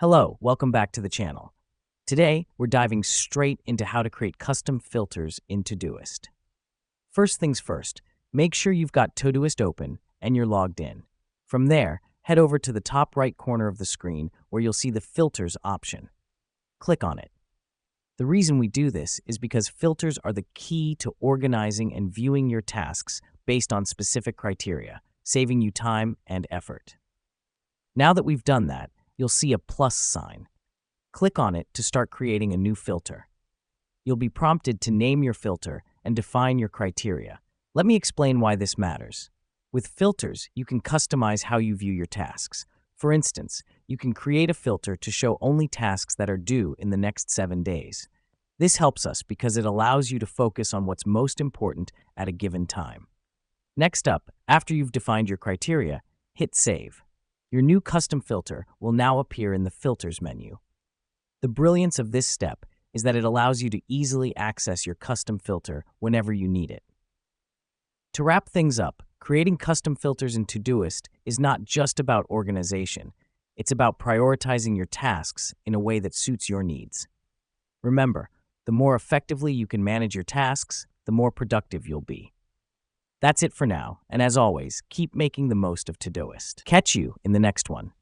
Hello, welcome back to the channel. Today, we're diving straight into how to create custom filters in Todoist. First things first, make sure you've got Todoist open and you're logged in. From there, head over to the top right corner of the screen where you'll see the Filters option. Click on it. The reason we do this is because filters are the key to organizing and viewing your tasks based on specific criteria, saving you time and effort. Now that we've done that, you'll see a plus sign. Click on it to start creating a new filter. You'll be prompted to name your filter and define your criteria. Let me explain why this matters. With filters, you can customize how you view your tasks. For instance, you can create a filter to show only tasks that are due in the next 7 days. This helps us because it allows you to focus on what's most important at a given time. Next up, after you've defined your criteria, hit Save. Your new custom filter will now appear in the Filters menu. The brilliance of this step is that it allows you to easily access your custom filter whenever you need it. To wrap things up, creating custom filters in Todoist is not just about organization. It's about prioritizing your tasks in a way that suits your needs. Remember, the more effectively you can manage your tasks, the more productive you'll be. That's it for now, and as always, keep making the most of Todoist. Catch you in the next one.